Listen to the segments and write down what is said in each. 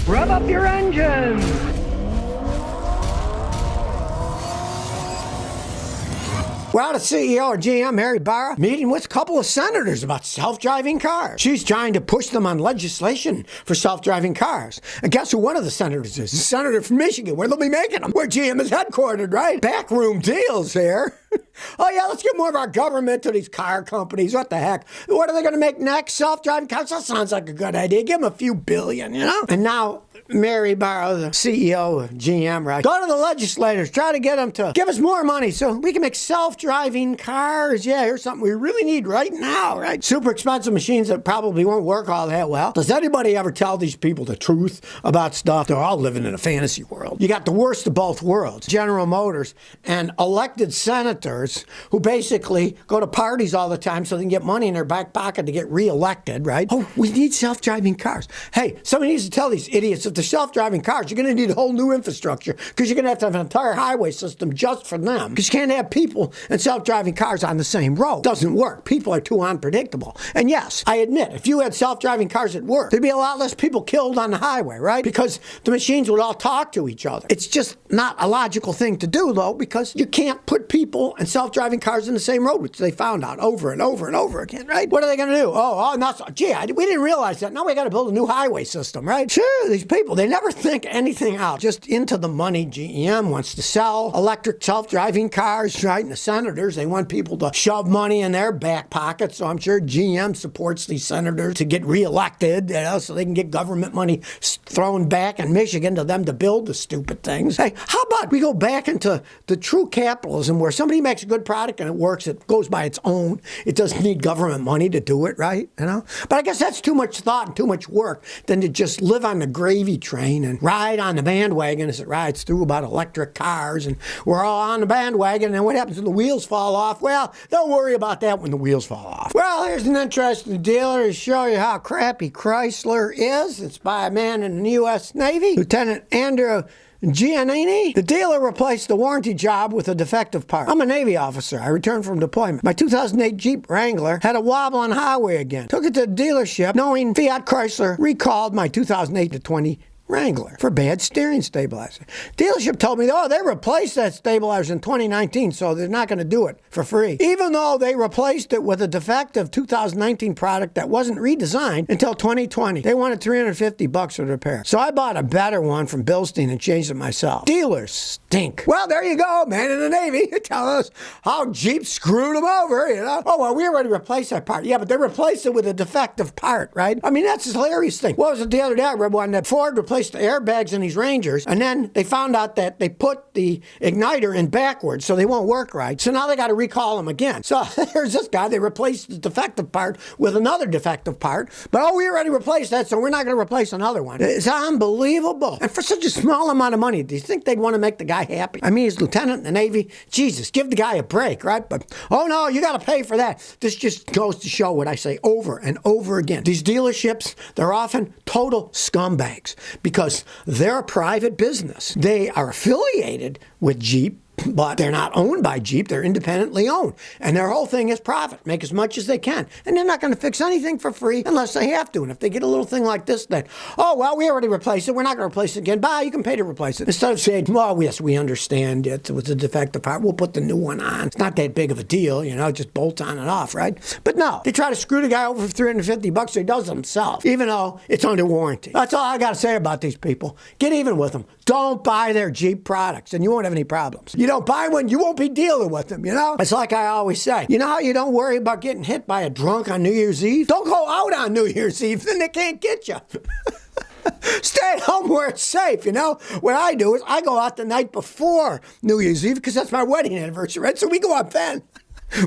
Rev up your engines! Well, the CEO of GM, Mary Barra, meeting with a couple of senators about self-driving cars. She's trying to push them on legislation for self-driving cars. And guess who one of the senators is? The senator from Michigan, where they'll be making them, where GM is headquartered, right? Backroom deals here. Oh, yeah, let's give more of our government to these car companies. What the heck? What are they going to make next? Self-driving cars? That sounds like a good idea. Give them a few billion, you know? And now Mary Barra, the CEO of GM, right? Go to the legislators, try to get them to give us more money so we can make self-driving cars. Yeah, here's something we really need right now, right? Super expensive machines that probably won't work all that well. Does anybody ever tell these people the truth about stuff? They're all living in a fantasy world. You got the worst of both worlds. General Motors and elected senators who basically go to parties all the time so they can get money in their back pocket to get reelected, right? Oh, we need self-driving cars. Hey, somebody needs to tell these idiots if they're self-driving cars, you're going to need a whole new infrastructure because you're going to have an entire highway system just for them because you can't have people and self-driving cars on the same road. Doesn't work. People are too unpredictable. And yes, I admit, if you had self-driving cars at work, there'd be a lot less people killed on the highway, right? Because the machines would all talk to each other. It's just not a logical thing to do, though, because you can't put people and self-driving cars in the same road, which they found out over and over and over again, right? What are they going to do? We didn't realize that. Now we got to build a new highway system, right? Sure, these people, they never think anything out. Just into the money. GM wants to sell electric self-driving cars, right? And the senators, they want people to shove money in their back pockets. So I'm sure GM supports these senators to get reelected, you know, so they can get government money thrown back in Michigan to them to build the stupid things. Hey, how about we go back into the true capitalism where somebody makes a good product and it works, it goes by its own. It doesn't need government money to do it, right? You know? But I guess that's too much thought and too much work than to just live on the gravy train and ride on the bandwagon as it rides through about electric cars, and we're all on the bandwagon, and then what happens when the wheels fall off? Well, don't worry about that when the wheels fall off. Well, here's an interesting dealer to show you how crappy Chrysler is. It's by a man in the U.S. Navy, Lieutenant Andrew Giannini. The dealer replaced the warranty job with a defective part. I'm a Navy officer. I returned from deployment. My 2008 Jeep Wrangler had a wobble on the highway again. Took it to the dealership, knowing Fiat Chrysler recalled my 2008 to 20 Wrangler for bad steering stabilizer. Dealership told me, they replaced that stabilizer in 2019, so they're not going to do it for free. Even though they replaced it with a defective 2019 product that wasn't redesigned until 2020. They wanted $350 for the repair. So I bought a better one from Bilstein and changed it myself. Dealers stink. Well, there you go, man in the Navy. Tell us how Jeep screwed them over, you know? Oh, well, we already replaced that part. Yeah, but they replaced it with a defective part, right? I mean, that's a hilarious thing. What was it the other day? I read one that Ford replaced the airbags in these Rangers, and then they found out that they put the igniter in backwards, so they won't work right. So now they got to recall them again. So there's this guy, they replaced the defective part with another defective part, but we already replaced that, so we're not going to replace another one. It's unbelievable. And for such a small amount of money, do you think they'd want to make the guy happy? I mean, he's lieutenant in the Navy. Jesus, give the guy a break, right? But, oh no, you got to pay for that. This just goes to show what I say over and over again. These dealerships, they're often total scumbags because they're a private business. They are affiliated with Jeep, but they're not owned by Jeep. They're independently owned. And their whole thing is profit. Make as much as they can. And they're not going to fix anything for free unless they have to. And if they get a little thing like this, then, we already replaced it. We're not going to replace it again. Bye, you can pay to replace it. Instead of saying, yes, we understand it was a defective part. We'll put the new one on. It's not that big of a deal, just bolt on and off, right? But no, they try to screw the guy over for $350 so he does it himself, even though it's under warranty. That's all I got to say about these people. Get even with them. Don't buy their Jeep products and you won't have any problems. You don't buy one, you won't be dealing with them, It's like I always say. You know how you don't worry about getting hit by a drunk on New Year's Eve? Don't go out on New Year's Eve, then they can't get you. Stay at home where it's safe, What I do is I go out the night before New Year's Eve because that's my wedding anniversary, right? So we go out then.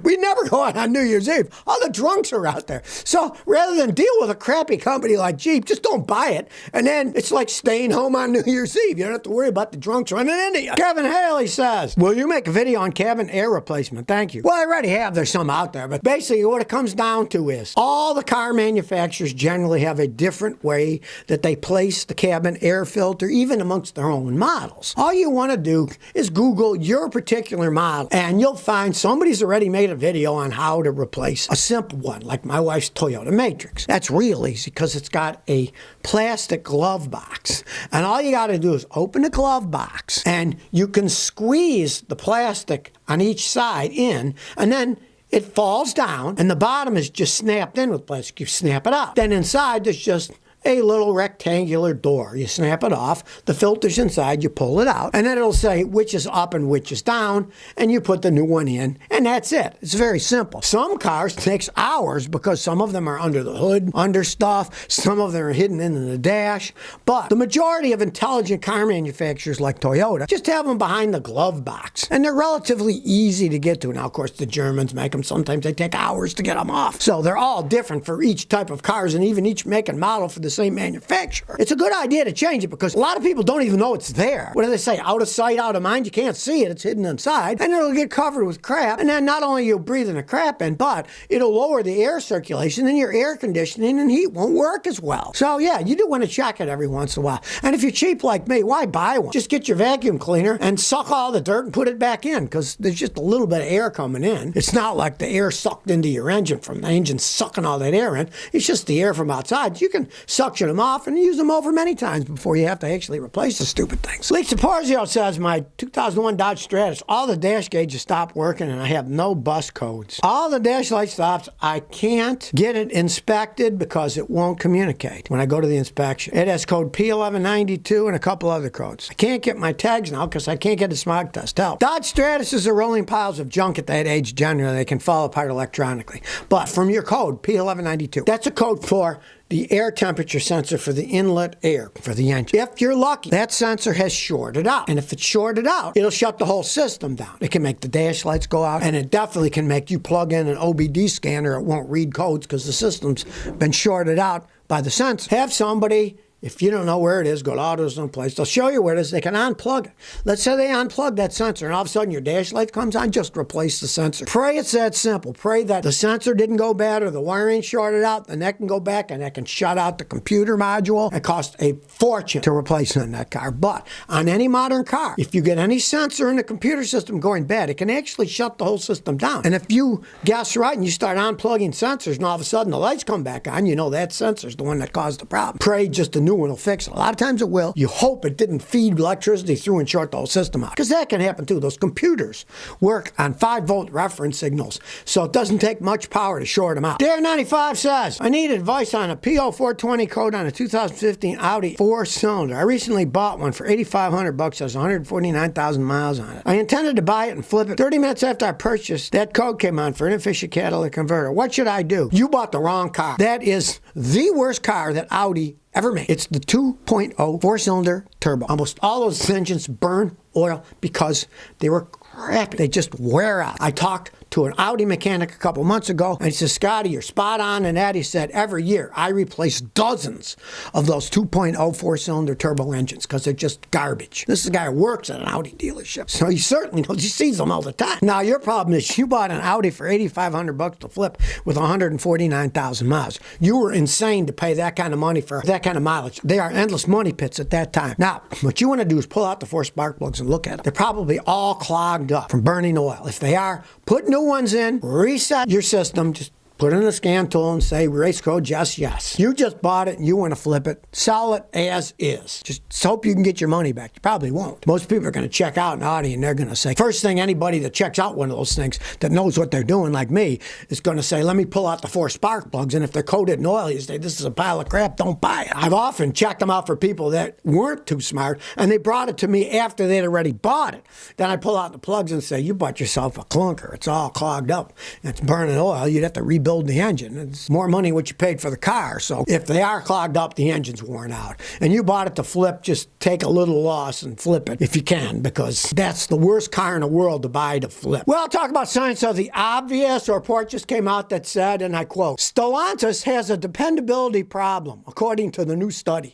We never go out on New Year's Eve. All the drunks are out there. So rather than deal with a crappy company like Jeep, just don't buy it. And then it's like staying home on New Year's Eve. You don't have to worry about the drunks running into you. Kevin Haley says, will you make a video on cabin air replacement? Thank you. Well, I already have. There's some out there. But basically what it comes down to is all the car manufacturers generally have a different way that they place the cabin air filter, even amongst their own models. All you want to do is Google your particular model, and you'll find somebody's already made a video on how to replace a simple one, like my wife's Toyota Matrix. That's real easy because it's got a plastic glove box. And all you got to do is open the glove box, and you can squeeze the plastic on each side in, and then it falls down, and the bottom is just snapped in with plastic. You snap it out. Then inside, there's just a little rectangular door. You snap it off, the filter's inside, you pull it out, and then it'll say which is up and which is down, and you put the new one in, and that's it. It's very simple. Some cars takes hours because some of them are under the hood, under stuff, some of them are hidden in the dash, but the majority of intelligent car manufacturers like Toyota just have them behind the glove box, and they're relatively easy to get to. Now, of course, the Germans make them. Sometimes they take hours to get them off. So they're all different for each type of cars, and even each make and model for the same manufacturer. It's a good idea to change it because a lot of people don't even know it's there. What do they say? Out of sight, out of mind. You can't see it. It's hidden inside, and it'll get covered with crap. And then not only you'll breathing the crap in, but it'll lower the air circulation, and your air conditioning and heat won't work as well. So yeah, you do want to check it every once in a while. And if you're cheap like me, why buy one? Just get your vacuum cleaner and suck all the dirt and put it back in, because there's just a little bit of air coming in. It's not like the air sucked into your engine from the engine sucking all that air in. It's just the air from outside. You can suction them off and use them over many times before you have to actually replace the stupid things. Lisa Porzio says my 2001 Dodge Stratus, all the dash gauges stopped working and I have no bus codes. All the dash light stops. I can't get it inspected because it won't communicate when I go to the inspection. It has code P1192 and a couple other codes. I can't get my tags now because I can't get a smog test out. Dodge Stratuses are rolling piles of junk at that age generally. They can fall apart electronically. But from your code, P1192, that's a code for the air temperature sensor for the inlet air for the engine. If you're lucky, that sensor has shorted out. And if it's shorted out, it'll shut the whole system down. It can make the dash lights go out, and it definitely can make you plug in an OBD scanner. It won't read codes because the system's been shorted out by the sensor. Have somebody, if you don't know where it is, go to AutoZone place. They'll show you where it is. They can unplug it. Let's say they unplug that sensor and all of a sudden your dash light comes on, just replace the sensor. Pray it's that simple. Pray that the sensor didn't go bad or the wiring shorted out, then that can go back and that can shut out the computer module. It costs a fortune to replace it in that car. But on any modern car, if you get any sensor in the computer system going bad, it can actually shut the whole system down. And if you guess right and you start unplugging sensors and all of a sudden the lights come back on, you know that sensor's the one that caused the problem. Pray just a new one will fix it. A lot of times it will. You hope it didn't feed electricity through and short the whole system out. Because that can happen too. Those computers work on 5-volt reference signals, so it doesn't take much power to short them out. Dare95 says, I need advice on a P0420 code on a 2015 Audi 4-cylinder. I recently bought one for $8,500. Has 149,000 miles on it. I intended to buy it and flip it. 30 minutes after I purchased, that code came on for inefficient catalytic converter. What should I do? You bought the wrong car. That is the worst car that Audi ever made. It's the 2.0 4-cylinder turbo. Almost all those engines burn oil because they were crappy. They just wear out. I talked to an Audi mechanic a couple months ago, and he said, Scotty, you're spot on in that. He said, every year I replace dozens of those 2.0 4-cylinder turbo engines because they're just garbage. This is a guy who works at an Audi dealership, so he certainly knows. He sees them all the time. Now, your problem is you bought an Audi for $8,500 to flip with 149,000 miles. You were insane to pay that kind of money for that kind of mileage. They are endless money pits at that time. Now, what you want to do is pull out the 4 spark plugs and look at them. They're probably all clogged up from burning oil. If they are, put new ones in, reset your system, just put in a scan tool and say race code yes. You just bought it and you want to flip it, sell it as is. Just hope you can get your money back. You probably won't. Most people are going to check out an Audi and they're going to say, first thing anybody that checks out one of those things that knows what they're doing like me is going to say, let me pull out the 4 spark plugs, and if they're coated in oil, you say, this is a pile of crap, don't buy it. I've often checked them out for people that weren't too smart and they brought it to me after they'd already bought it. Then I pull out the plugs and say, you bought yourself a clunker. It's all clogged up. It's burning oil. You'd have to rebuild the engine. It's more money what you paid for the car. So if they are clogged up, the engine's worn out. And you bought it to flip, just take a little loss and flip it if you can, because that's the worst car in the world to buy to flip. Well, I'll talk about science of the obvious. A report just came out that said, and I quote, Stellantis has a dependability problem, according to the new study.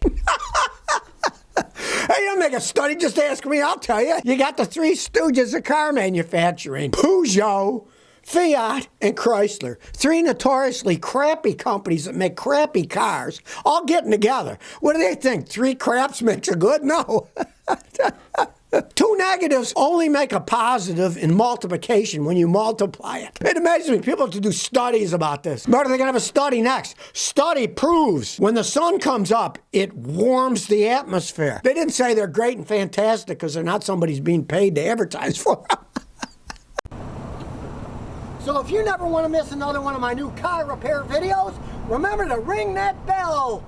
Hey, you don't make a study, just ask me, I'll tell you. You got the 3 stooges of car manufacturing. Peugeot, Fiat, and Chrysler. 3 notoriously crappy companies that make crappy cars, all getting together. What do they think? 3 craps makes a good? No. Two negatives only make a positive in multiplication when you multiply it. It amazes me. People have to do studies about this. But they're going to have a study next. Study proves when the sun comes up, it warms the atmosphere. They didn't say they're great and fantastic because they're not somebody's being paid to advertise for them. So if you never want to miss another one of my new car repair videos, remember to ring that bell.